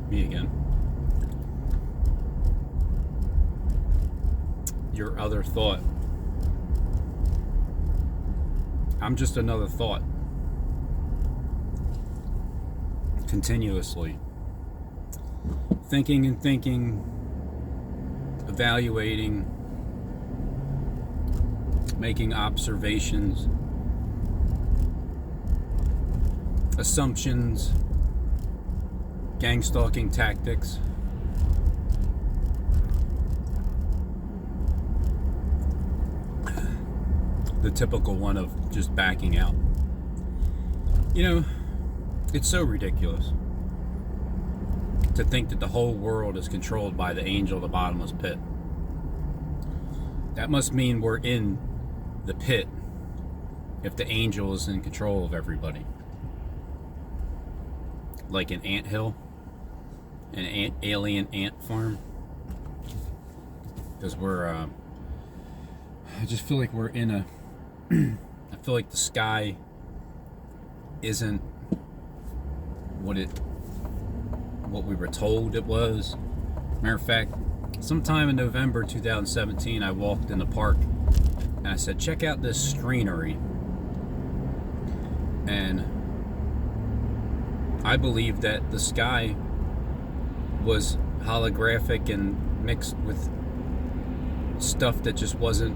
Me again. Your other thought. I'm just another thought. Continuously. Thinking and thinking, evaluating, making observations, assumptions, gang stalking tactics. The typical one of just backing out. You know, it's so ridiculous to think that the whole world is controlled by the angel of the bottomless pit. That must mean we're in the pit if the angel is in control of everybody. Like an anthill, an alien ant farm. Because I just feel like we're in a, I feel like the sky isn't what we were told it was. Matter of fact, sometime in November 2017, I walked in the park and I said, check out this screenery. And I believe that the sky was holographic and mixed with stuff that just wasn't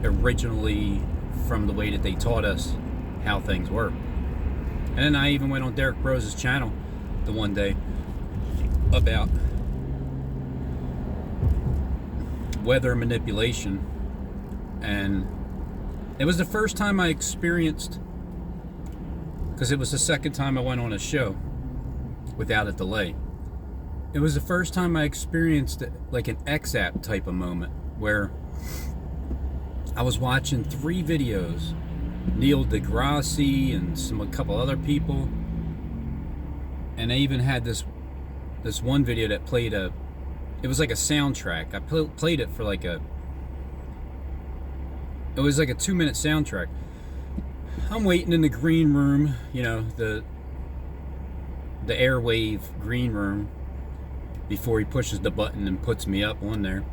originally from the way that they taught us how things work. And then I even went on Derek Brose's channel the one day about weather manipulation, and it was the first time I experienced, because it was the second time I went on a show without a delay. It was the first time I experienced like an XApp type of moment where I was watching 3 videos, Neil deGrasse and a couple other people, and I even had this one video that played it was like a soundtrack. I played it for it was like a 2-minute soundtrack. I'm waiting in the green room, you know, the airwave green room, before he pushes the button and puts me up on there.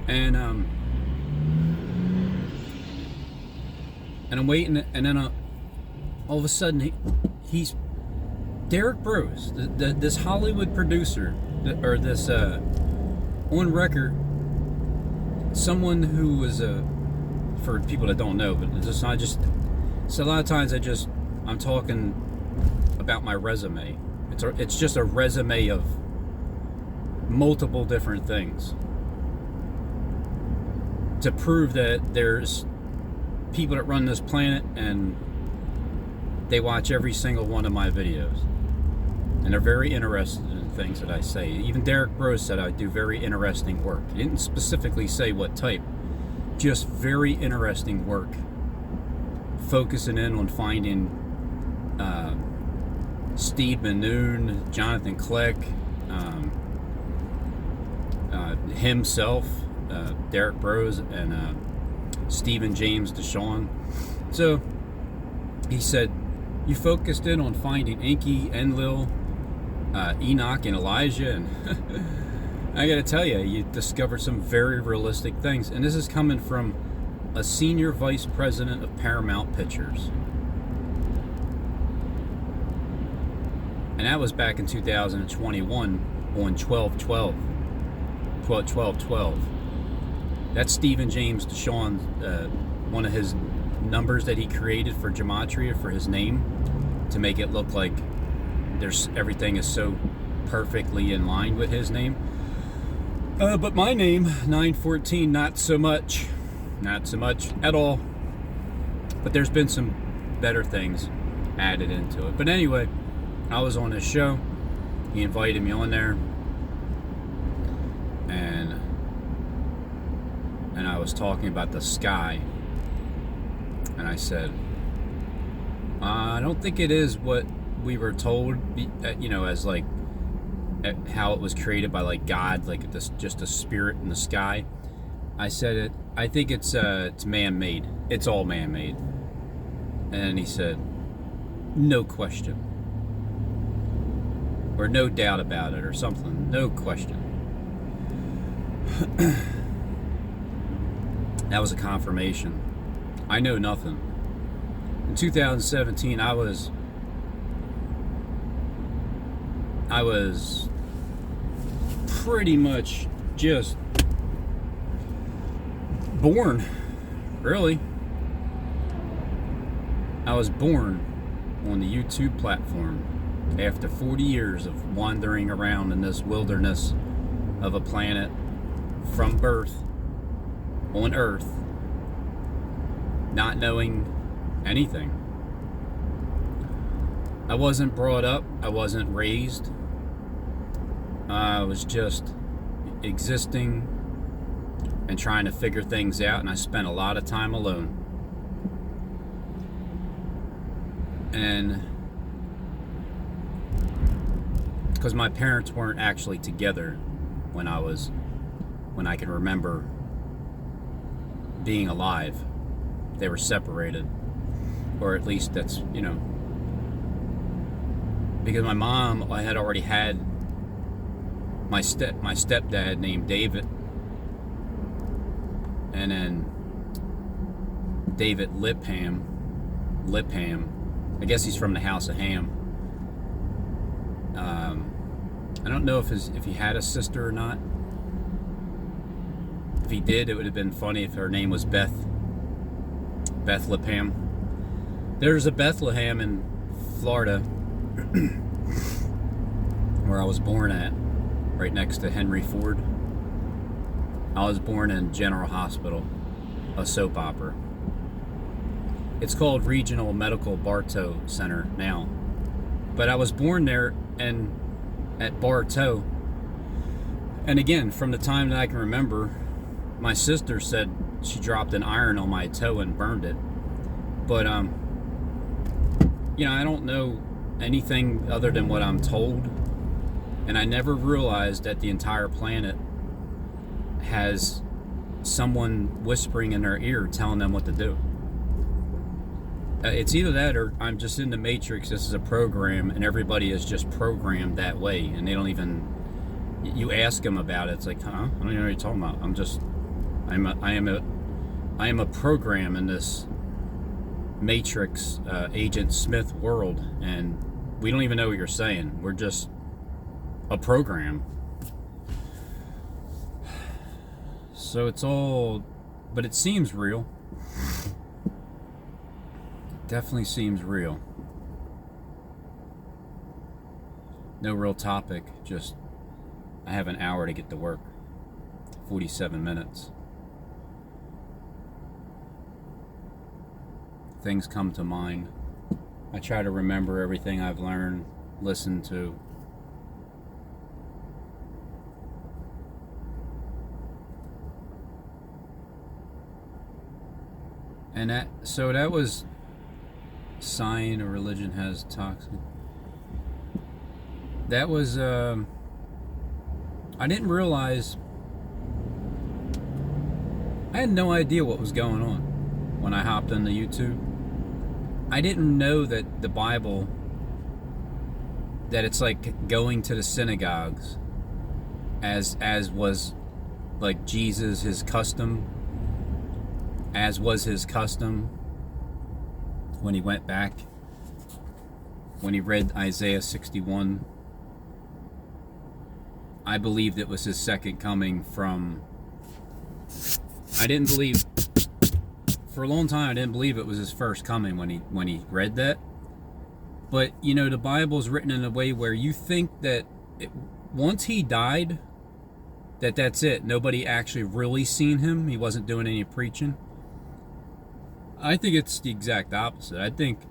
And I'm waiting, and then all of a sudden he's Derek Brose, this Hollywood producer, or this on record, someone who was for people that don't know, but so a lot of times I'm talking about my resume. It's just a resume of multiple different things to prove that there's people that run this planet and they watch every single one of my videos. And they're very interested in things that I say. Even Derek Brose said I do very interesting work. He didn't specifically say what type. Just very interesting work. Focusing in on finding Steve Ben Nun, JonahThan Kleck, himself, Derek Brose, and Stephen James DeShawn. So he said, you focused in on finding Enki, Enlil, Enoch, and Elijah, and I gotta tell you, you discovered some very realistic things. And this is coming from a senior vice president of Paramount Pictures. And that was back in 2021 on 12/12. That's Stephen James DeShawn, one of his numbers that he created for gematria for his name, to make it look like everything is so perfectly in line with his name. But my name, 914, not so much at all. But there's been some better things added into it. But anyway, I was on his show. He invited me on there, and I was talking about the sky. And I said, I don't think it is what we were told, you know, as like how it was created by like God, like this, just a spirit in the sky. I said I think it's man-made. It's all man-made. And he said, no question. or no doubt about it, or something, no question. That was a confirmation. I know nothing. In 2017, I was pretty much just born, really. I was born on the YouTube platform after 40 years of wandering around in this wilderness of a planet from birth on Earth, not knowing anything. I wasn't brought up, I wasn't raised. I was just existing and trying to figure things out, and I spent a lot of time alone. And because my parents weren't actually together when I can remember being alive. They were separated, or at least that's, because my mom, I had already had my stepdad named David, and then David Lipham. I guess he's from the House of Ham. I don't know if he had a sister or not. If he did, it would have been funny if her name was Beth Lipham. There's a Bethlehem in Florida where I was born at, right next to Henry Ford. I was born in General Hospital, a soap opera. It's called Regional Medical Bartow Center now. But I was born there and at Bartow. And again, from the time that I can remember, my sister said she dropped an iron on my toe and burned it. But, I don't know anything other than what I'm told. And I never realized that the entire planet has someone whispering in their ear telling them what to do. It's either that or I'm just in the Matrix. This is a program, and everybody is just programmed that way, and they don't even. You ask them about it, it's like, huh? I don't even know what you're talking about. I am a program in this Matrix Agent Smith world, and we don't even know what you're saying. We're just a program. So it's all, but it seems real. Definitely seems real. No real topic, just I have an hour to get to work. 47 minutes. Things come to mind. I try to remember everything I've learned, listened to. And that was sign a religion has toxic. That was I didn't realize, I had no idea what was going on when I hopped into YouTube. I didn't know that the Bible, that it's like going to the synagogues as was like Jesus, his custom, as was his custom when he went back, when he read Isaiah 61. I believed it was his second coming from, I didn't believe, for a long time I didn't believe it was his first coming when he read that. But the Bible's written in a way where you think that once he died, that's it. Nobody actually really seen him. He wasn't doing any preaching. I think it's the exact opposite. I think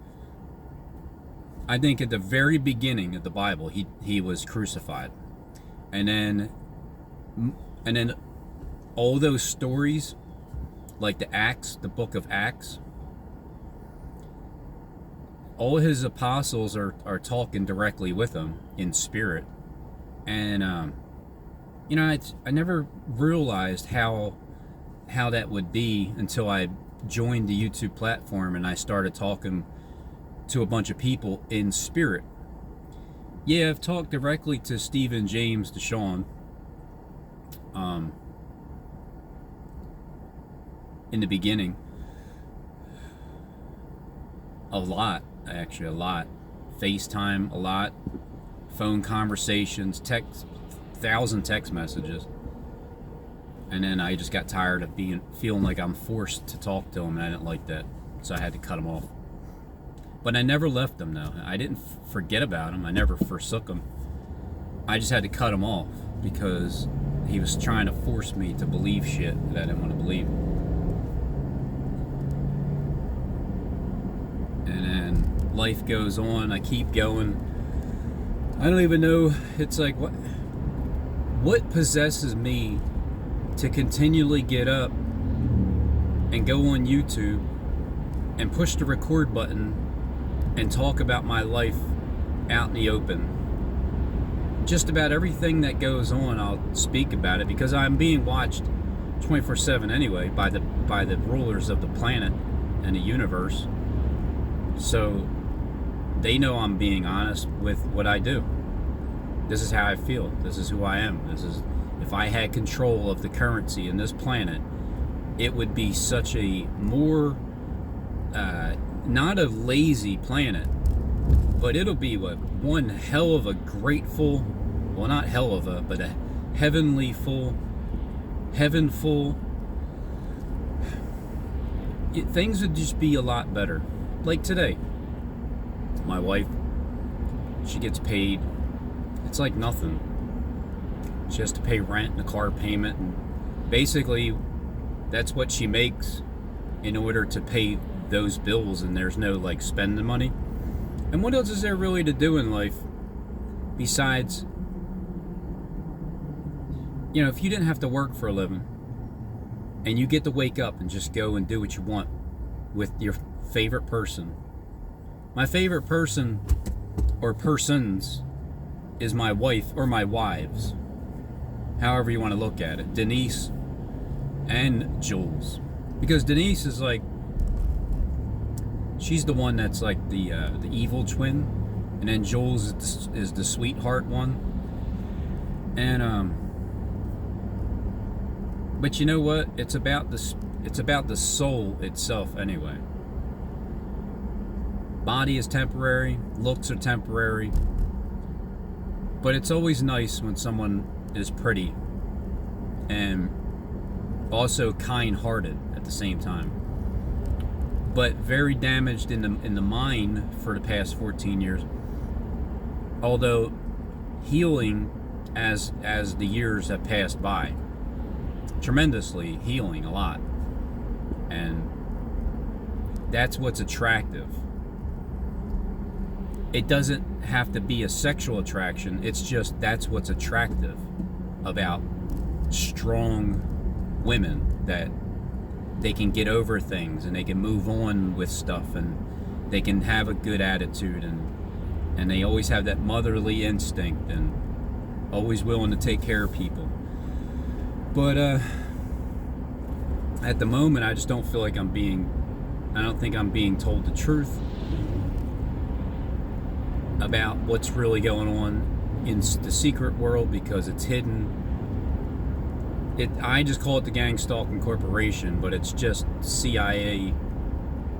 at the very beginning of the Bible, he was crucified, and then all those stories, like the book of Acts, all his apostles are talking directly with him in spirit, and I never realized how that would be until I joined the YouTube platform and I started talking to a bunch of people in spirit. Yeah, I've talked directly to Steve and James DeShawn. In the beginning. A lot, actually, a lot. FaceTime, a lot. Phone conversations, text, 1,000 text messages. And then I just got tired of feeling like I'm forced to talk to him, and I didn't like that. So I had to cut him off. But I never left him, though. I didn't forget about him. I never forsook him. I just had to cut him off because he was trying to force me to believe shit that I didn't want to believe. And then life goes on. I keep going. I don't even know. It's like, what possesses me to continually get up and go on YouTube and push the record button and talk about my life out in the open? Just about everything that goes on, I'll speak about it because I'm being watched 24/7 anyway by the rulers of the planet and the universe. So they know I'm being honest with what I do. This is how I feel. This is who I am. If I had control of the currency in this planet, it would be such a more not a lazy planet, but it'll be one hell of a grateful, well, not hell of a, but a heaven full. Things would just be a lot better. Like today, my wife, she gets paid. It's like nothing. She has to pay rent and a car payment, and basically that's what she makes in order to pay those bills, and there's no like spending money. And what else is there really to do in life besides, if you didn't have to work for a living and you get to wake up and just go and do what you want with your favorite person. My favorite person or persons is my wife or my wives, however you want to look at it, Denise and Jules, because Denise is like, she's the one that's like the evil twin, and then Jules is the sweetheart one. And but you know what? It's about the soul itself anyway. Body is temporary, looks are temporary, but it's always nice when someone is pretty and also kind-hearted at the same time. But very damaged in the mind for the past 14 years. Although healing as the years have passed by. Tremendously healing a lot. And that's what's attractive. It doesn't have to be a sexual attraction. It's just that's what's attractive about strong women, that they can get over things and they can move on with stuff and they can have a good attitude and they always have that motherly instinct and always willing to take care of people. But at the moment, I just don't feel like I don't think I'm being told the truth about what's really going on in the secret world, because it's hidden. I just call it the Gang Stalking Corporation, but it's just CIA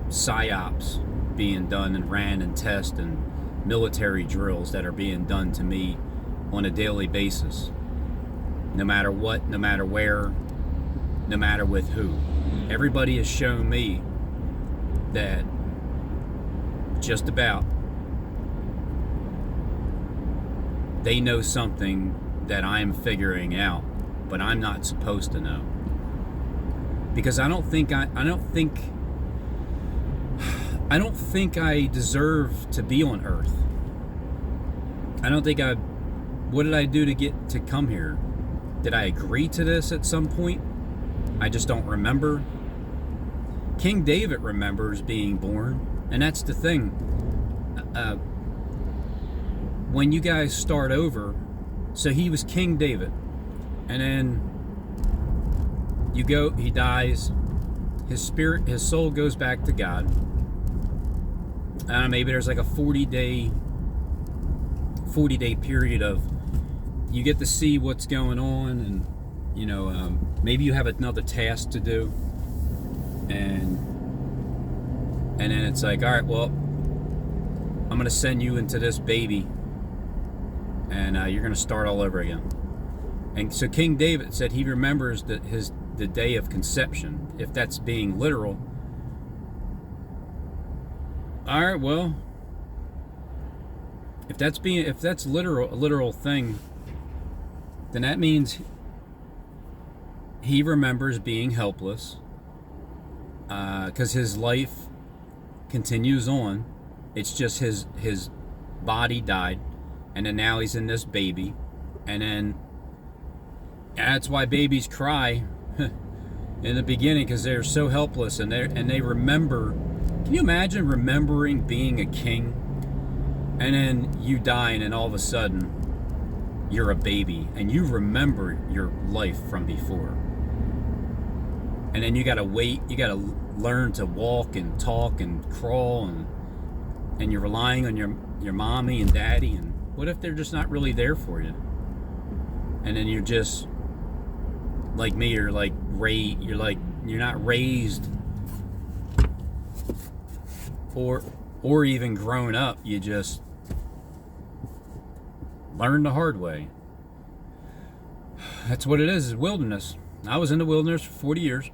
psyops being done and ran and test and military drills that are being done to me on a daily basis. No matter what, no matter where, no matter with who. Everybody has shown me that just about they know something that I'm figuring out, but I'm not supposed to know. Because I don't think I deserve to be on Earth. What did I do to come here? Did I agree to this at some point? I just don't remember. King David remembers being born, and that's the thing. When you guys start over, so he was King David, and then he dies, his soul goes back to God. Maybe there's like a 40-day 40-day period of you get to see what's going on, and maybe you have another task to do, and then it's like, all right, well, I'm going to send you into this baby, and you're going to start all over again. And so King David said he remembers the day of conception, if that's being literal. All right, well, if that's literal, a literal thing, then that means he remembers being helpless, because his life continues on. It's just his body died, and then now he's in this baby, and then that's why babies cry in the beginning, because they're so helpless, and they remember. Can you imagine remembering being a king, and then you die, and then all of a sudden you're a baby, and you remember your life from before, and then you gotta wait, you gotta learn to walk and talk and crawl, and you're relying on your mommy and daddy, and what if they're just not really there for you? And then you're just like me, you're not raised or even grown up, you just learn the hard way. That's what it is wilderness. I was in the wilderness for 40 years.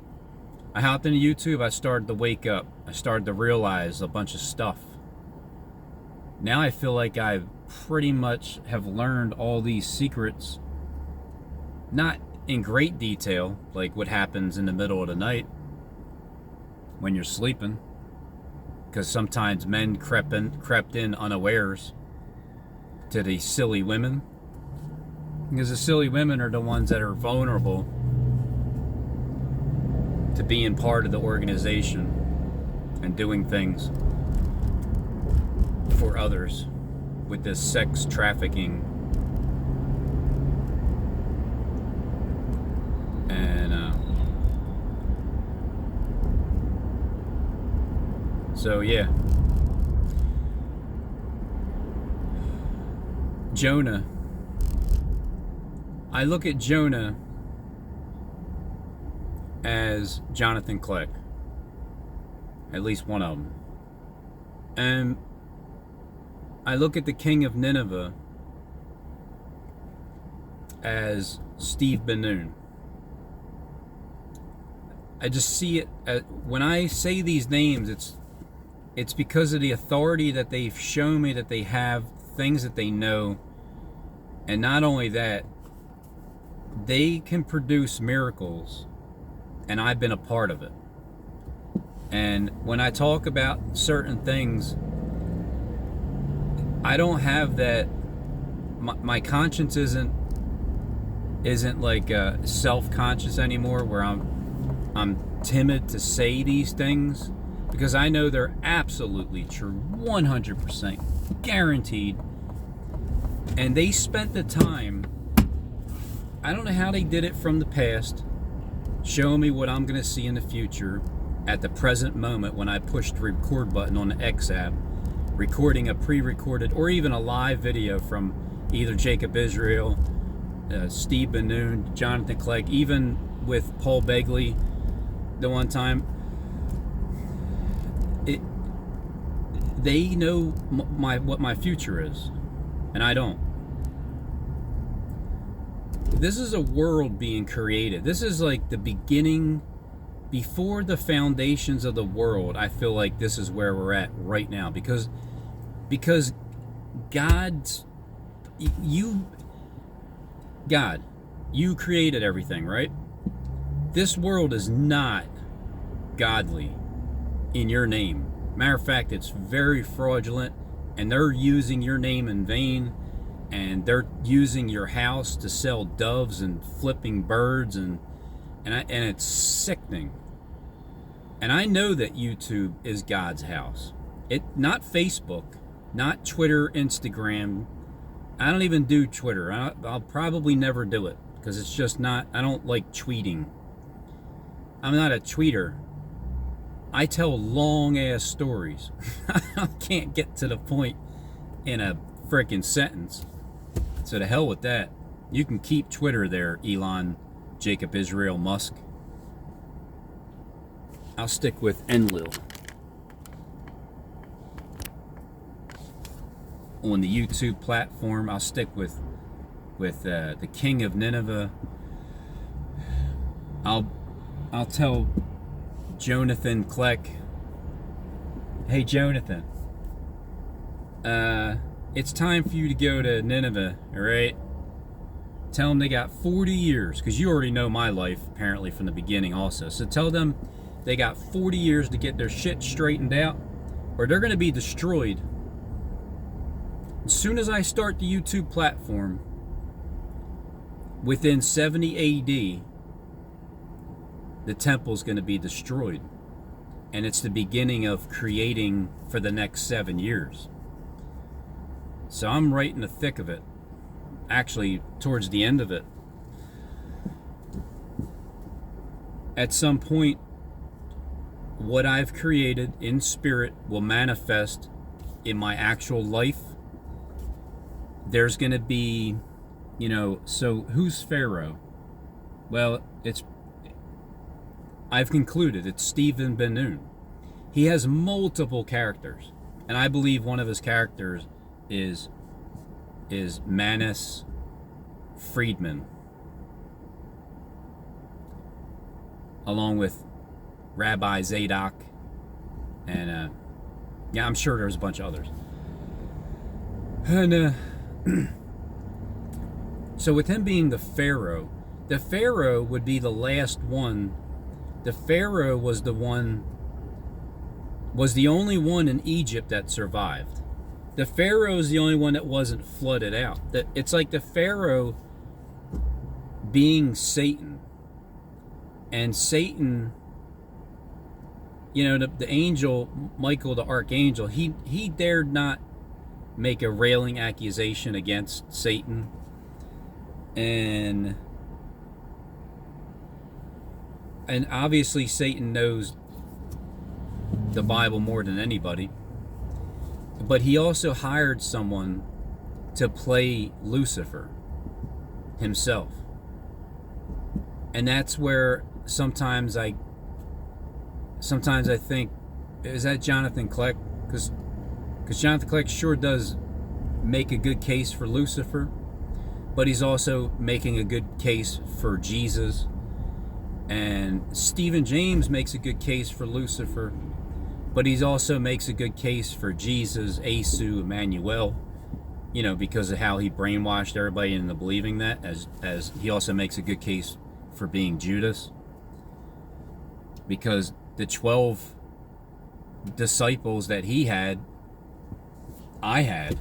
I hopped into YouTube, I started to wake up. I started to realize a bunch of stuff. Now I feel like I pretty much have learned all these secrets, not in great detail, like what happens in the middle of the night when you're sleeping, because sometimes men crept in unawares to the silly women, because the silly women are the ones that are vulnerable to being part of the organization and doing things for others with this sex trafficking. And so yeah, Jonah, I look at Jonah as JonahThan Kleck, at least one of them, and I look at the king of Nineveh as Steve Ben Nun. I just see it when I say these names, it's because of the authority that they've shown me, that they have things that they know, and not only that, they can produce miracles, and I've been a part of it. And when I talk about certain things, I don't have that. My conscience isn't like self-conscious anymore, where I'm timid to say these things, because I know they're absolutely true, 100% guaranteed. And they spent the time, I don't know how they did it from the past, showing me what I'm going to see in the future at the present moment when I push the record button on the X app, recording a pre-recorded or even a live video from either Jacob Israel, Steve Ben Nun, JonahThan Kleck, even with Paul Begley the one time. They know what my future is, and I don't. This is a world being created. This is like the beginning, before the foundations of the world. I feel like this is where we're at right now, because God, you created everything, right? This world is not godly in your name. Matter of fact, it's very fraudulent, and they're using your name in vain, and they're using your house to sell doves and flipping birds, and it's sickening. And I know that YouTube is God's house. Not Facebook, not Twitter, Instagram. I don't even do Twitter. I'll probably never do it, because it's just not, I don't like tweeting. I'm not a tweeter. I tell long ass stories. I can't get to the point in a freaking sentence. So to hell with that. You can keep Twitter there, Elon, Jacob Israel, Musk. I'll stick with Enlil. On the YouTube platform, I'll stick with the king of Nineveh. I'll tell JonahThan Kleck, hey JonahThan, it's time for you to go to Nineveh, all right? Tell them they got 40 years, because you already know my life apparently from the beginning also. So tell them they got 40 years to get their shit straightened out, or they're going to be destroyed. As soon as I start the YouTube platform, within 70 AD, the temple's going to be destroyed. And it's the beginning of creating for the next 7 years. So I'm right in the thick of it. Actually, towards the end of it. At some point, what I've created in spirit will manifest in my actual life. There's going to be, you know, so who's Pharaoh? Well, I've concluded it's Steve Ben Nun. He has multiple characters, and I believe one of his characters is Manus Friedman, along with Rabbi Zadok, and yeah, I'm sure there's a bunch of others. And so with him being the Pharaoh would be the last one. The Pharaoh was the only one in Egypt that survived. The Pharaoh is the only one that wasn't flooded out. It's like the Pharaoh being Satan. And Satan, you know, the angel, Michael the archangel, he dared not make a railing accusation against Satan. And obviously Satan knows the Bible more than anybody. But he also hired someone to play Lucifer himself. And that's where sometimes I think, is that JonahThan Kleck? Because JonahThan Kleck sure does make a good case for Lucifer, but he's also making a good case for Jesus. And Stephen James makes a good case for Lucifer, but he also makes a good case for Jesus, Asu, Emmanuel, you know, because of how he brainwashed everybody into believing that, as he also makes a good case for being Judas. Because the 12 disciples that he had, I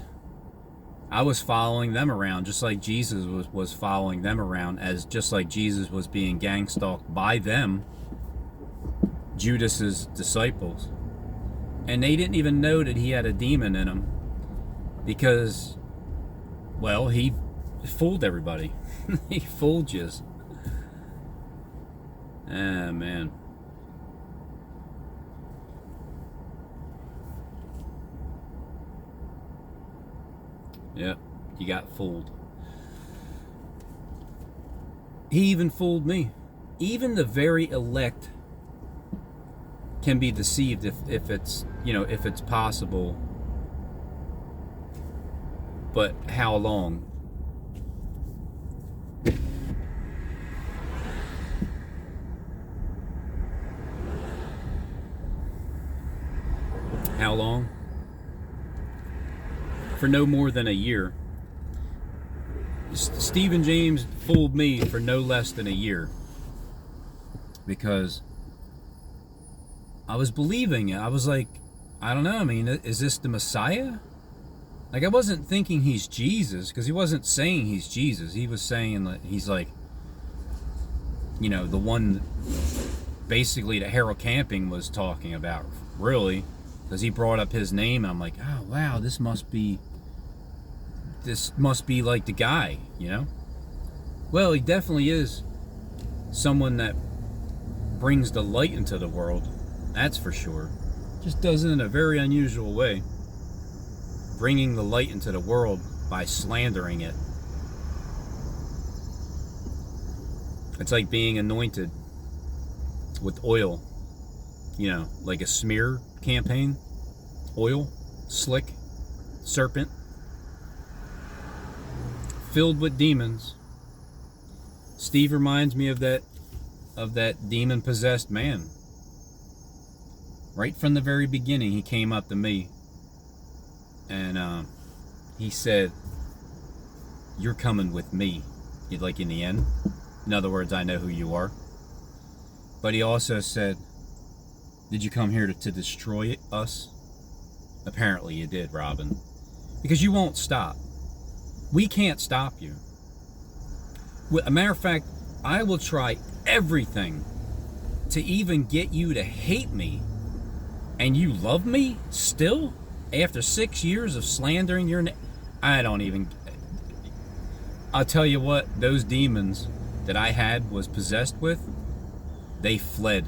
was following them around just like Jesus was following them around, just like Jesus was being gang-stalked by them, Judas's disciples. And they didn't even know that he had a demon in him because, well, he fooled everybody. He fooled you. Ah, man. Yep, you got fooled. He even fooled me. Even the very elect can be deceived if it's, you know, if it's possible. But how long? How long? For no more than a year. Stephen James fooled me for no less than a year. Because I was believing it. I was like, I don't know, I mean, is this the Messiah? Like, I wasn't thinking he's Jesus, because he wasn't saying he's Jesus. He was saying that he's like, you know, the one basically that Harold Camping was talking about, really. Because he brought up his name, and I'm like, oh, wow, this must be like the guy, you know? Well, he definitely is someone that brings the light into the world. That's for sure. Just does it in a very unusual way. bringing the light into the world by slandering it. It's like being anointed with oil, you know, like a smear campaign. Oil, slick, serpent, filled with demons. Steve reminds me of that demon-possessed man. Right from the very beginning, he came up to me and he said, "You're coming with me," like in the end. In other words, I know who you are. But he also said, "Did you come here to destroy us?" Apparently you did, Robin. Because you won't stop. We can't stop you. A matter of fact, I will try everything to even get you to hate me. And you love me still? After 6 years of slandering your name? I don't even... I'll tell you what, those demons that I was possessed with, they fled.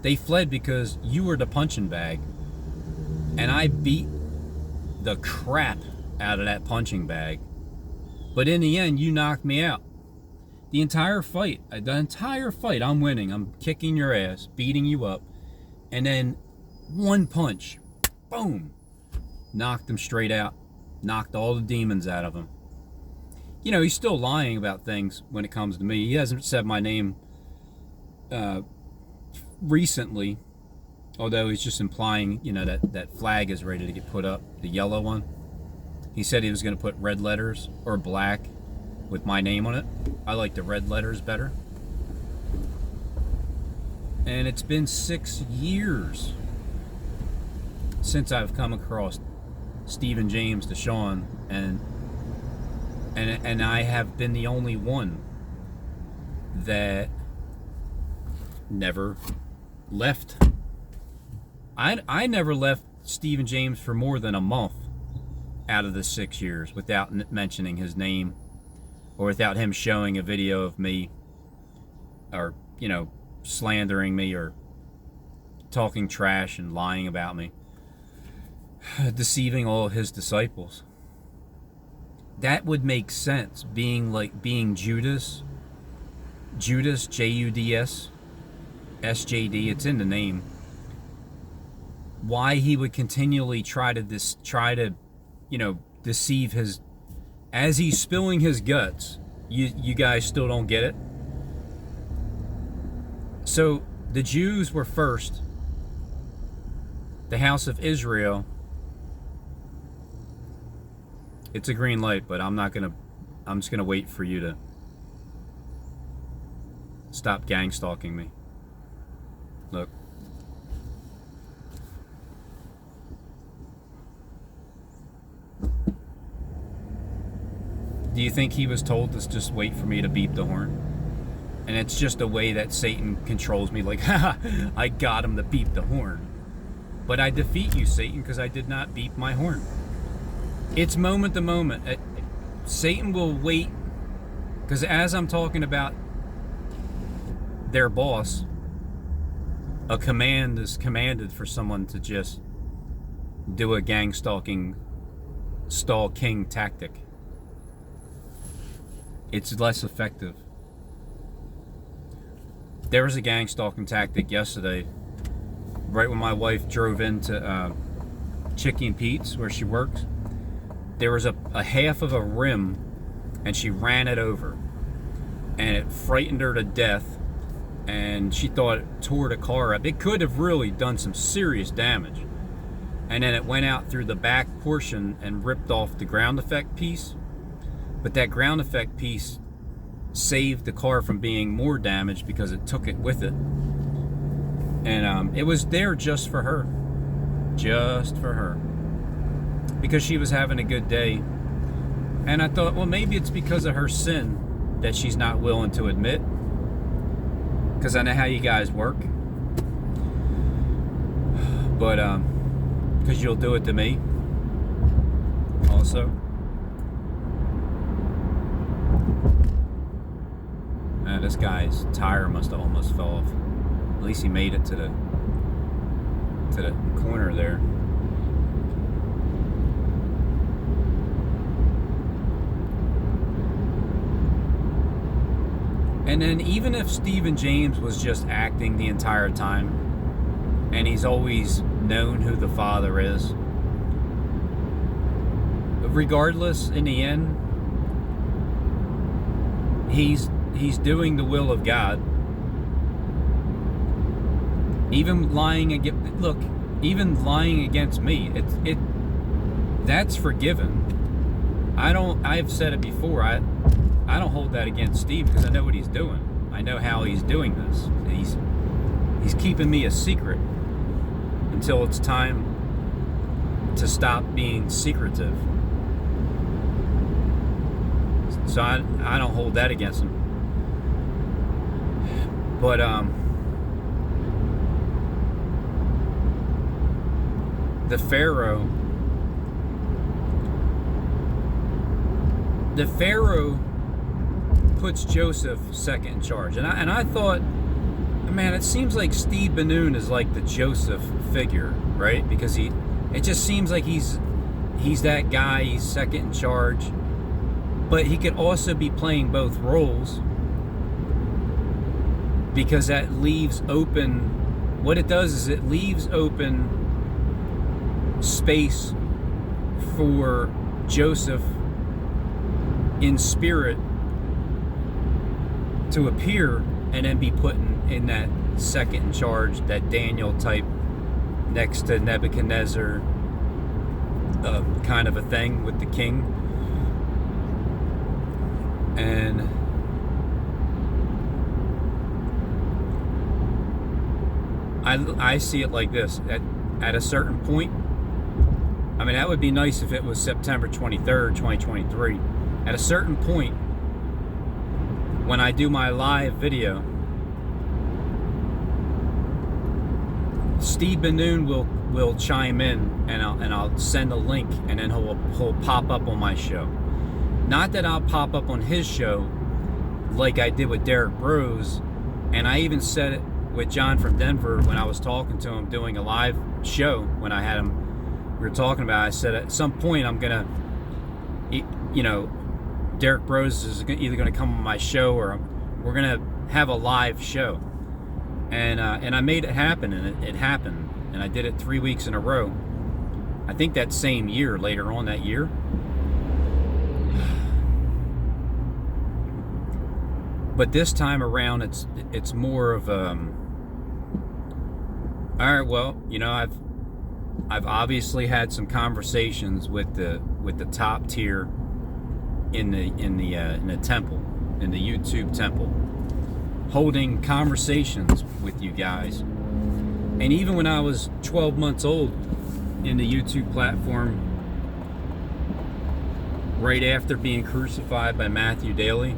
They fled because you were the punching bag. And I beat the crap out of that punching bag. But in the end, you knocked me out. The entire fight, I'm winning. I'm kicking your ass, beating you up. And then one punch, boom, knocked him straight out. Knocked all the demons out of him. You know, he's still lying about things when it comes to me. He hasn't said my name recently. Although he's just implying, you know, that flag is ready to get put up, the yellow one. He said he was going to put red letters or black with my name on it. I like the red letters better. And it's been 6 years since I've come across Stephen James DeShawn, and I have been the only one that never left. I never left Stephen James for more than a month out of the 6 years without mentioning his name or without him showing a video of me or, you know, slandering me or talking trash and lying about me, deceiving all of his disciples. That would make sense, being Judas, Judas, SJD, it's in the name. Why he would continually try to, you know, deceive his, as he's spilling his guts. You guys still don't get it? So the Jews were first. The house of Israel. It's a green light, but I'm just gonna wait for you to stop gang stalking me. Look. Do you think he was told to just wait for me to beep the horn? And it's just a way that Satan controls me, like, haha, I got him to beep the horn. But I defeat you, Satan, because I did not beep my horn. It's moment to moment. Satan will wait, because as I'm talking about their boss, a command is commanded for someone to just do a gang stalking, stalking tactic. It's less effective. There was a gang stalking tactic yesterday, right when my wife drove into Chicky and Pete's, where she works. There was a half of a rim, and she ran it over, and it frightened her to death, and she thought it tore the car up. It could have really done some serious damage. And then it went out through the back portion and ripped off the ground effect piece. But that ground effect piece saved the car from being more damaged because it took it with it. And it was there just for her. Just for her. Because she was having a good day. And I thought, well, maybe it's because of her sin that she's not willing to admit. Because I know how you guys work. But, because you'll do it to me. Also. This guy's tire must have almost fell off. At least he made it to the corner there. And then even if Stephen James was just acting the entire time, and he's always known who the Father is, regardless, in the end, he's doing the will of God. Even lying against me, that's forgiven. I've said it before. I don't hold that against Steve because I know what he's doing. I know how he's doing this. He's keeping me a secret until it's time to stop being secretive. So I don't hold that against him. But the Pharaoh puts Joseph second in charge, and I thought, man, it seems like Steve Ben Nun is like the Joseph figure, right? Because it just seems like he's that guy. He's second in charge, but he could also be playing both roles, because that leaves open. What it does is it leaves open space for Joseph in spirit to appear and then be put in that second in charge, that Daniel type next to Nebuchadnezzar kind of a thing with the king. And I see it like this. At a certain point, I mean, that would be nice if it was September 23rd, 2023. At a certain point, when I do my live video, Steve Ben Nun will chime in, and I'll send a link, and then he'll pop up on my show. Not that I'll pop up on his show like I did with Derek Bros, and I even said it with John from Denver when I was talking to him doing a live show when I had him. We were talking about, I said at some point I'm gonna, Derek Bros is either gonna come on my show or we're gonna have a live show, and I made it happen, and it happened, and I did it 3 weeks in a row. I think that same year, later on that year. But this time around, it's more of all right. Well, I've obviously had some conversations with the top tier in the temple, in the YouTube temple, holding conversations with you guys. And even when I was 12 months old in the YouTube platform, right after being crucified by Matthew Daly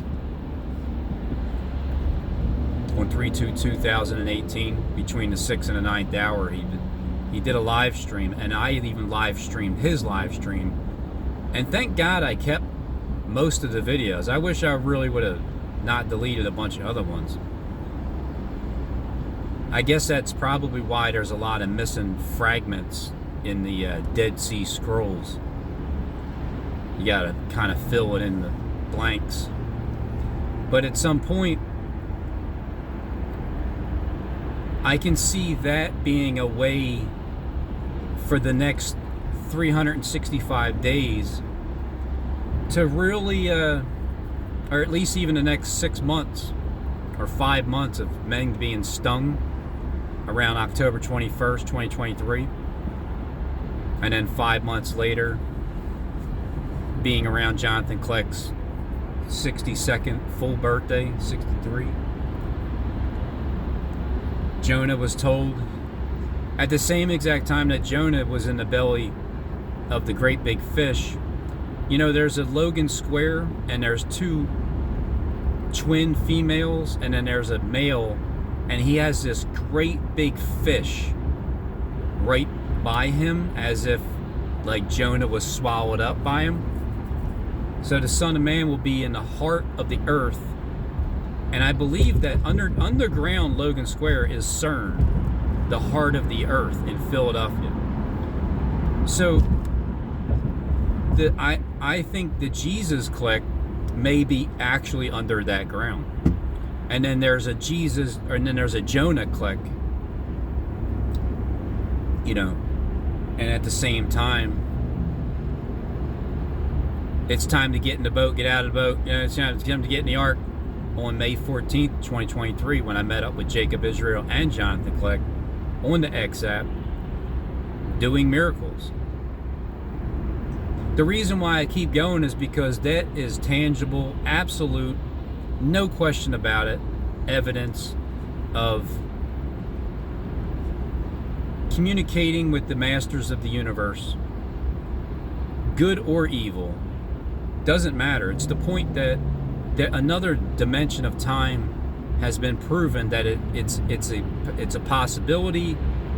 on 3/2/2018, between the 6th and the 9th hour, he did a live stream, and I even live streamed his live stream. And thank God I kept most of the videos. I wish I really would have not deleted a bunch of other ones. I guess that's probably why there's a lot of missing fragments in the Dead Sea Scrolls. You gotta kind of fill it in the blanks. But at some point, I can see that being a way for the next 365 days to really, or at least even the next 6 months or 5 months of men being stung around October 21st, 2023. And then 5 months later, being around JonahThan Kleck's 62nd full birthday, 63. Jonah was told at the same exact time that Jonah was in the belly of the great big fish. There's a Logan Square, and there's 2 twin females, and then there's a male, and he has this great big fish right by him, as if like Jonah was swallowed up by him. So the Son of Man will be in the heart of the earth. And I believe that underground Logan Square is CERN, the heart of the earth in Philadelphia. So I think the Jesus Kleck may be actually under that ground. And then there's a Jesus, and then there's a Jonah Kleck, you know. And at the same time, it's time to get in the boat, get out of the boat. You know, it's time to get in the ark. On May 14th, 2023, when I met up with Jacob Israel and JonahThan Kleck on the X app, doing miracles. The reason why I keep going is because that is tangible, absolute, no question about it, evidence of communicating with the masters of the universe, good or evil, doesn't matter. It's the point that another dimension of time has been proven that it's a possibility,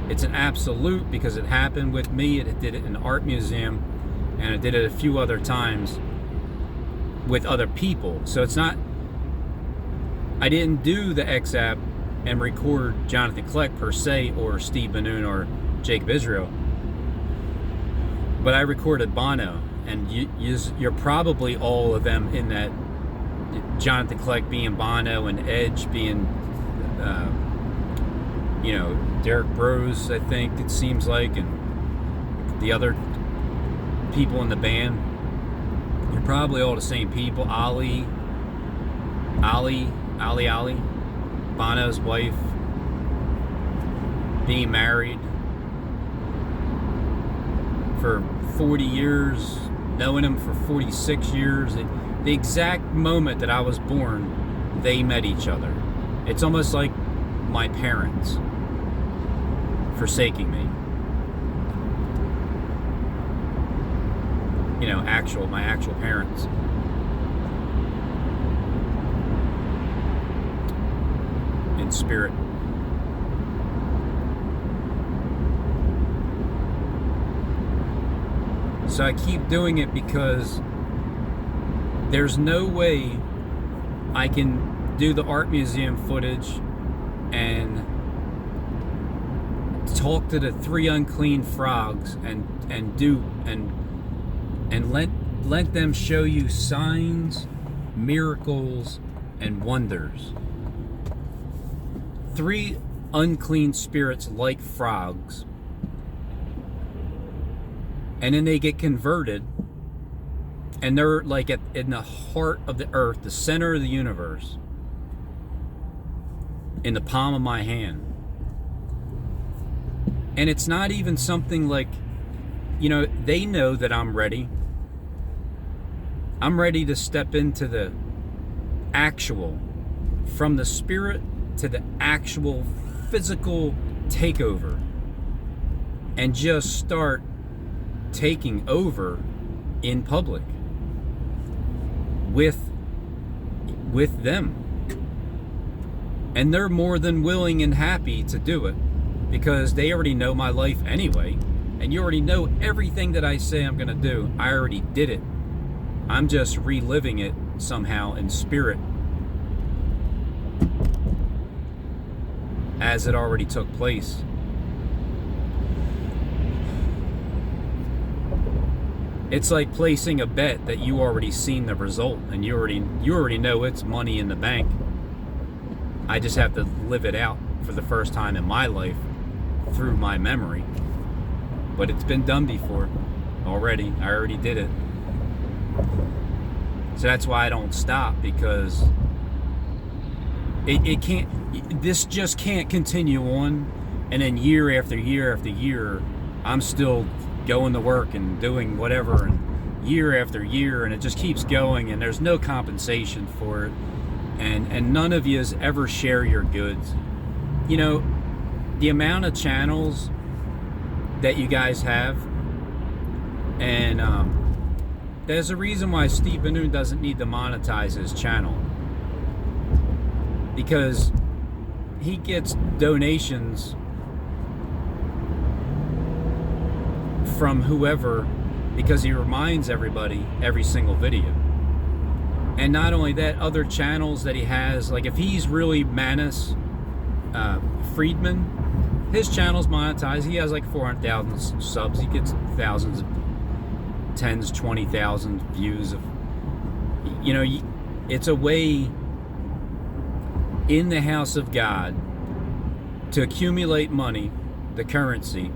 it's an absolute, because it happened with me. It did it in the art museum, and it did it a few other times with other people. So it's not, I didn't do the X app and record JonahThan Kleck per se, or Steve Ben Nun, or Jacob Israel, but I recorded Bono, and you're probably all of them in that. JonahThan Kleck being Bono, and Edge being, you know, Derek Bros, I think it seems like, and the other people in the band. You're probably all the same people. Ali, Bono's wife, being married for 40 years, knowing him for 46 years. The exact moment that I was born, they met each other. It's almost like my parents forsaking me. You know, my actual parents. In spirit. So I keep doing it because there's no way I can do the art museum footage and talk to the 3 unclean frogs and let them show you signs, miracles, and wonders. 3 unclean spirits like frogs, and then they get converted. And they're like in the heart of the earth, the center of the universe, in the palm of my hand. And it's not even something like, you know, they know that I'm ready. I'm ready to step into the actual, from the spirit to the actual physical takeover, and just start taking over in public. With them, and they're more than willing and happy to do it, because they already know my life anyway, and you already know everything that I say I'm gonna do. I already did it. I'm just reliving it somehow in spirit, as it already took place. It's like placing a bet that you already seen the result, and you already know it's money in the bank. I just have to live it out for the first time in my life through my memory. But it's been done before already. I already did it. So that's why I don't stop, because it can't, this just can't continue on, and then year after year after year I'm still going to work and doing whatever, and year after year, and it just keeps going, and there's no compensation for it, and none of yous ever share your goods. You know, the amount of channels that you guys have, and there's a reason why Steve Ben Nun doesn't need to monetize his channel, because he gets donations from whoever, because he reminds everybody every single video. And not only that, other channels that he has, like if he's really Manus Friedman, his channel's monetized. He has like 400,000 subs. He gets thousands, 10s, 20,000 views of, you know, it's a way in the house of God to accumulate money, the currency,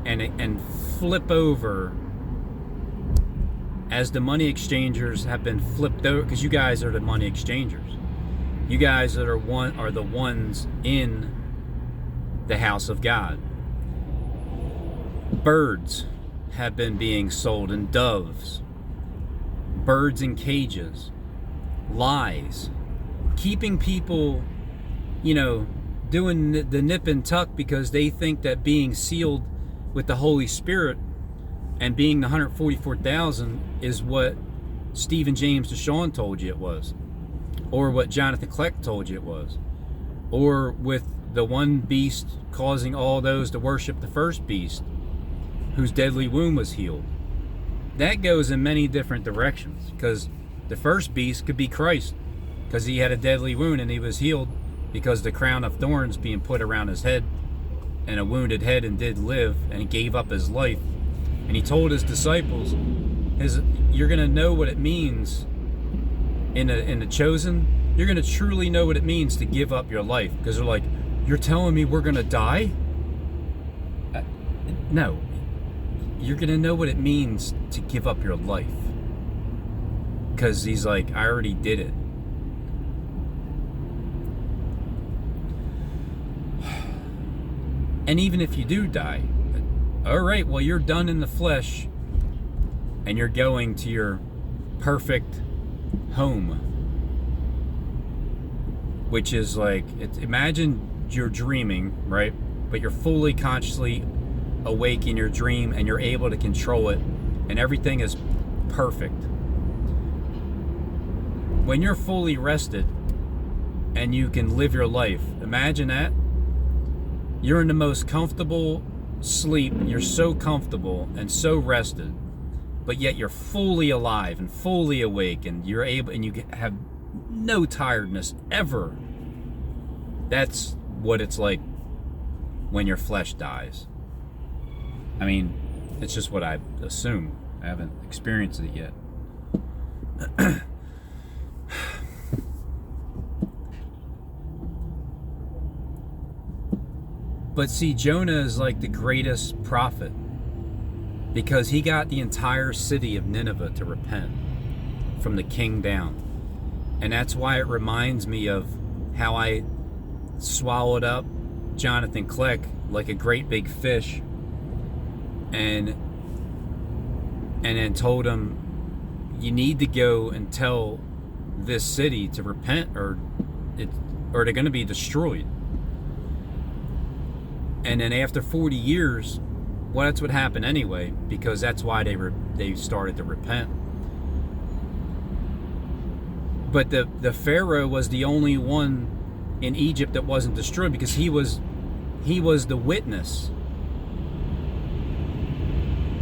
and flip over as the money exchangers have been flipped over, because you guys are the money exchangers. You guys are the ones in the house of God. Birds have been being sold, and doves, birds in cages, lies, keeping people, doing the nip and tuck because they think that being sealed with the Holy Spirit and being the 144,000 is what Steve and James DeShawn told you it was, or what JonahThan Kleck told you it was, or with the one beast causing all those to worship the first beast whose deadly wound was healed. That goes in many different directions, because the first beast could be Christ, because he had a deadly wound and he was healed because the crown of thorns being put around his head, and a wounded head, and did live, and he gave up his life. And he told his disciples, you're going to know what it means in the chosen. You're going to truly know what it means to give up your life. Because they're like, you're telling me we're going to die? No. You're going to know what it means to give up your life. Because he's like, I already did it. And even if you do die, all right, well, you're done in the flesh, and you're going to your perfect home, which is like, imagine you're dreaming, right? But you're fully consciously awake in your dream, and you're able to control it, and everything is perfect. When you're fully rested and you can live your life, imagine that. You're in the most comfortable sleep. You're so comfortable and so rested, but yet you're fully alive and fully awake, and you're able, and you have no tiredness ever. That's what it's like when your flesh dies. I mean, it's just what I assume. I haven't experienced it yet. But see, Jonah is like the greatest prophet, because he got the entire city of Nineveh to repent, from the king down. And that's why it reminds me of how I swallowed up JonahThan Kleck like a great big fish, and then told him, you need to go and tell this city to repent, or they're going to be destroyed. And then after 40 years, well, that's what happened anyway, because that's why they started to repent. But the Pharaoh was the only one in Egypt that wasn't destroyed, because he was the witness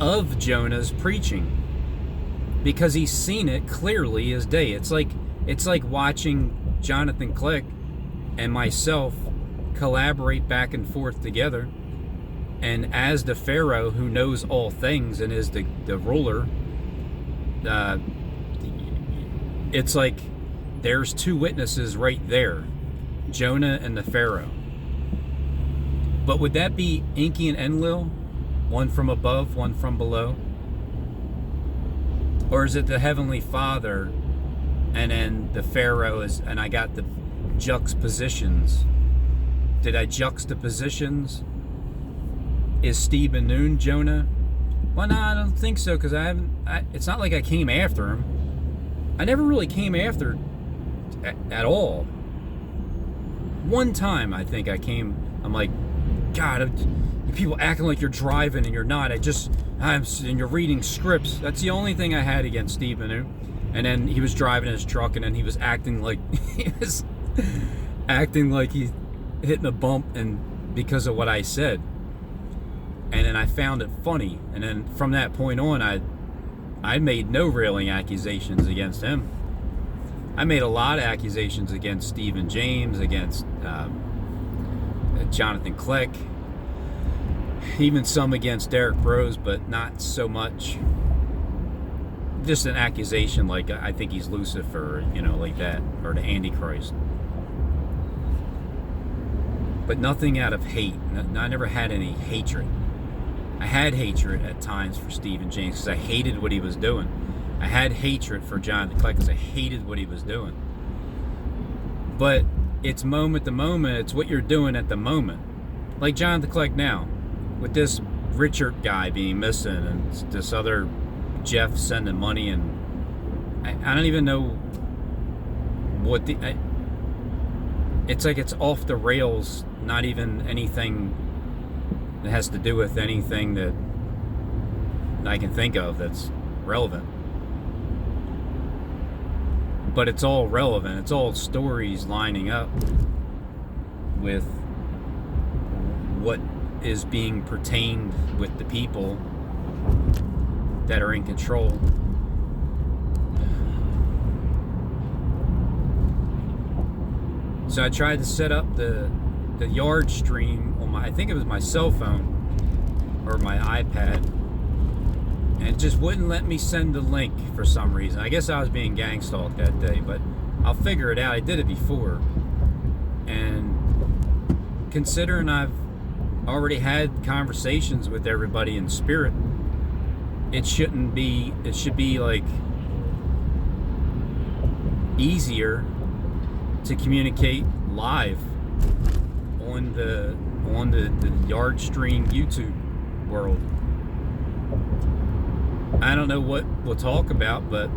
of Jonah's preaching, because he's seen it clearly as day. It's like watching JonahThan Kleck and myself collaborate back and forth together, and as the Pharaoh who knows all things and is the ruler, it's like there's two witnesses right there, Jonah and the Pharaoh. But would that be Enki and Enlil, one from above, one from below? Or is it the Heavenly Father and then the Pharaoh and I got the juxtapositions? Did I juxtapositions? Is Steve Ben Nun Jonah? Well, no, I don't think so, because it's not like I came after him. I never really came after at all. One time I think I'm like, God, you people acting like you're driving and you're not. And you're reading scripts. That's the only thing I had against Steve Ben Nun. And then he was driving his truck, and then he was acting like he's hitting a bump, and because of what I said. And then I found it funny, and then from that point on, I made no railing accusations against him. I made a lot of accusations against Steve and James, against JonahThan Kleck, even some against Derek Rose, but not so much. Just an accusation like, I think he's Lucifer, like that, or the Antichrist. but nothing out of hate. I never had any hatred. I had hatred at times for Steve and James because I hated what he was doing. I had hatred for JonahThan Kleck because I hated what he was doing. But it's moment to moment. It's what you're doing at the moment. Like JonahThan Kleck now, with this Richard guy being missing and this other Jeff sending money, and I don't even know what it's like. It's off the rails. Not even anything that has to do with anything that I can think of that's relevant. But it's all relevant. It's all stories lining up with what is being pertained with the people that are in control. So I tried to set up the yard stream on I think it was my cell phone or my iPad, and it just wouldn't let me send the link for some reason. I guess I was being gang stalked that day, but I'll figure it out. I did it before, and considering I've already had conversations with everybody in spirit, it should be like easier to communicate live on the yard stream YouTube world. I don't know what we'll talk about, but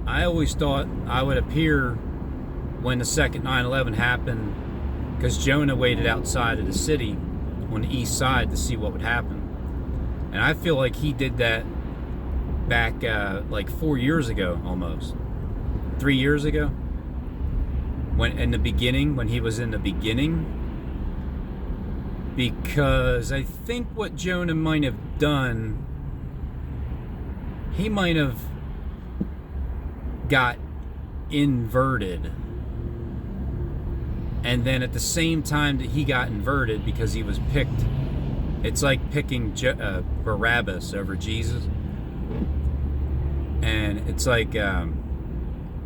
I always thought I would appear when the second 9/11 happened, because Jonah waited outside of the city on the east side to see what would happen. And I feel like he did that back like 4 years ago, almost 3 years ago, when he was in the beginning, because I think what Jonah might have done, he might have got inverted, and then at the same time that he got inverted, because he was picked, it's like picking Barabbas over Jesus, and it's like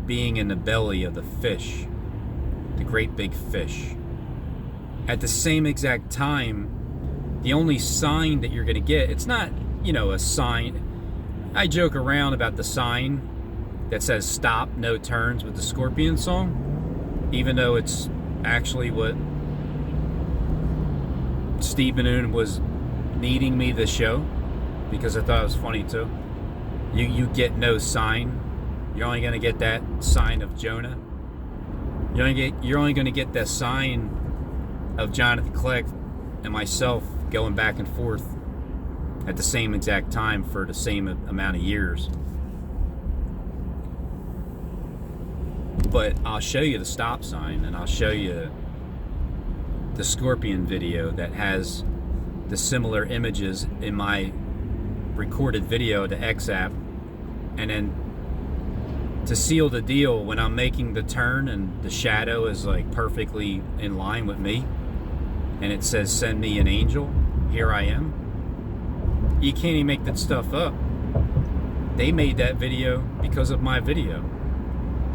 being in the belly of the fish, the great big fish. At the same exact time, the only sign that you're going to get, it's not, a sign. I joke around about the sign that says stop, no turns with the Scorpion song, even though it's actually what Steve Ben Nun was needing me to show, because I thought it was funny too. You get no sign. You're only going to get that sign of Jonah. You're only going to get that sign of JonahThan Kleck and myself going back and forth at the same exact time for the same amount of years. But I'll show you the stop sign, and I'll show you the Scorpion video that has the similar images in my recorded video to XApp. And then to seal the deal, when I'm making the turn and the shadow is like perfectly in line with me, and it says send me an angel, here I am, you can't even make that stuff up. They made that video because of my video.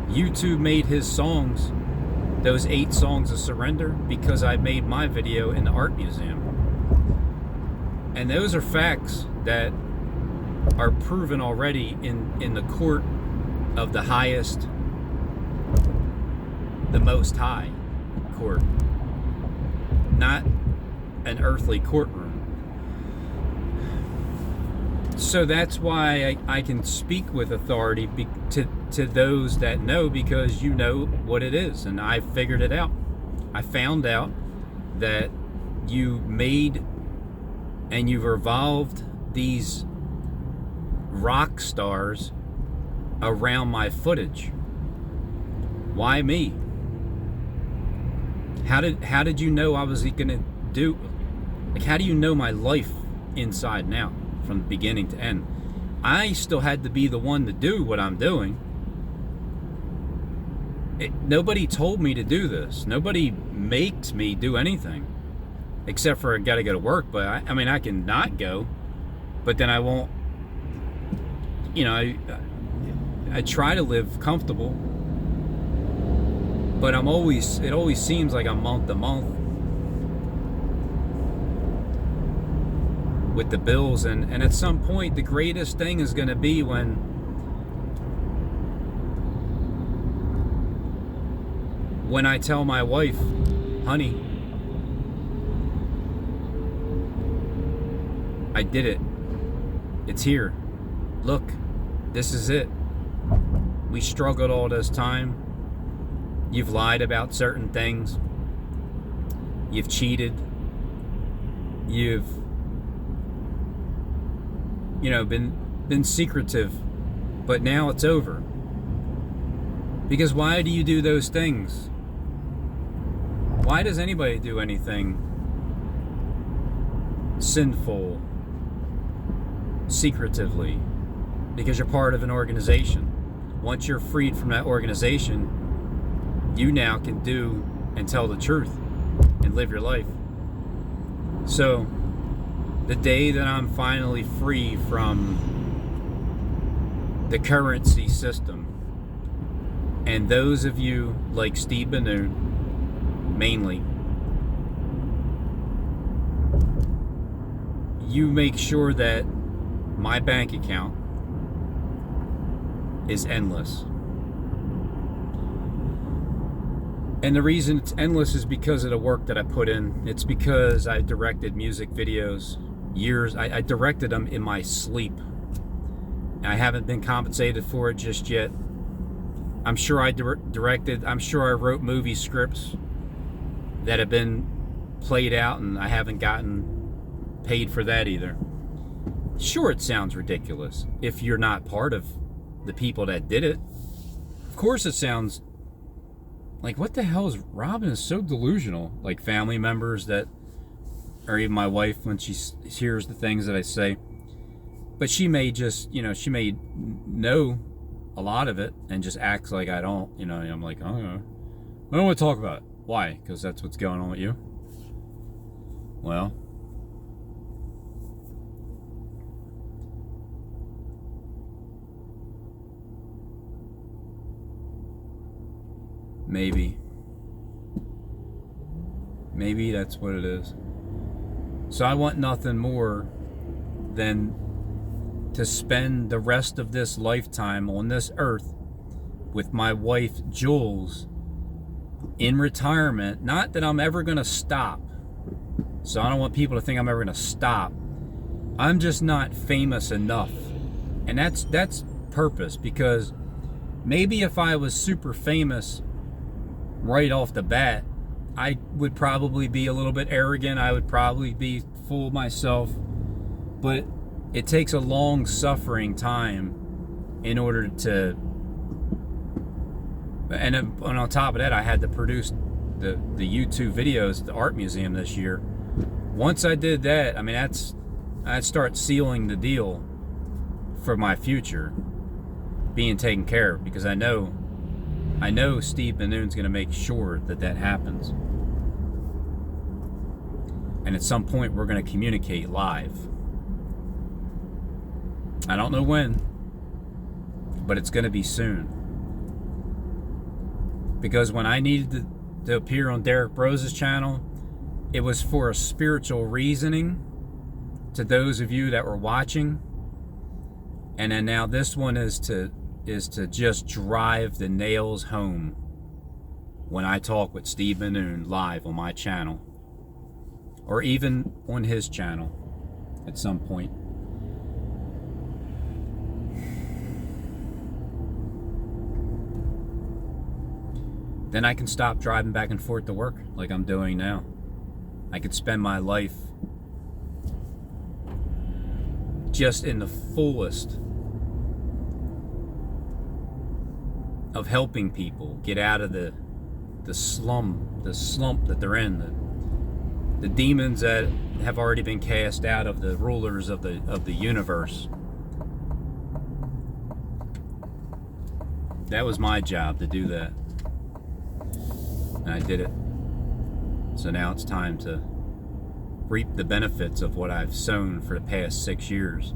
YouTube made his songs, those 8 songs of surrender, because I made my video in the art museum. And those are facts that are proven already in the court of the highest, the most high court, not an earthly courtroom. So that's why I can speak with authority to those that know, because you know what it is, and I figured it out. I found out that you made and you've evolved these rock stars around my footage. Why me? How did you know I was gonna do, like, how do you know my life inside and out from beginning to end? I still had to be the one to do what I'm doing. Nobody told me to do this. Nobody makes me do anything, except for I gotta go to work. But I mean, I can not go, but then I won't. I try to live comfortable, But it always seems like I'm month to month with the bills, and at some point the greatest thing is going to be when I tell my wife, honey, I did it. It's here. Look, this is it. We struggled all this time. You've lied about certain things. You've cheated. You've, been secretive. But now it's over. Because why do you do those things? Why does anybody do anything sinful secretively? Because you're part of an organization. Once you're freed from that organization, you now can do and tell the truth and live your life. So, the day that I'm finally free from the currency system, and those of you like Steve Ben Nun, mainly, you make sure that my bank account is endless. And the reason it's endless is because of the work that I put in. It's because I directed music videos years. I directed them in my sleep. I haven't been compensated for it just yet. I'm sure I directed, I'm sure I wrote movie scripts that have been played out and I haven't gotten paid for that either. Sure, it sounds ridiculous if you're not part of the people that did it. Of course it sounds like, what the hell is Robin is so delusional? Like family members that, or even my wife when she hears the things that I say. But she may just, she may know a lot of it and just acts like I don't, I'm like, oh, I don't want to talk about it. Why? Because that's what's going on with you? Well, maybe that's what it is. So I want nothing more than to spend the rest of this lifetime on this earth with my wife Jules in retirement. Not that I'm ever going to stop. So I don't want people to think I'm ever going to stop. I'm just not famous enough. And that's purpose, because maybe if I was super famous right off the bat, I would probably be a little bit arrogant. I would probably be full of myself. But it takes a long suffering time in order to, and on top of that, I had to produce the YouTube videos at the art museum this year. Once I did that, I'd start sealing the deal for my future being taken care of, because I know Steve Ben Nun's going to make sure that happens. And at some point, we're going to communicate live. I don't know when, but it's going to be soon. Because when I needed to appear on Derek Brose's channel, it was for a spiritual reasoning to those of you that were watching. And then now this one is to just drive the nails home when I talk with Steve Ben Nun live on my channel, or even on his channel at some point. Then I can stop driving back and forth to work like I'm doing now. I could spend my life just in the fullest of helping people get out of the slump that they're in, the demons that have already been cast out of the rulers of the universe. That was my job, to do that. And I did it. So now it's time to reap the benefits of what I've sown for the past 6 years.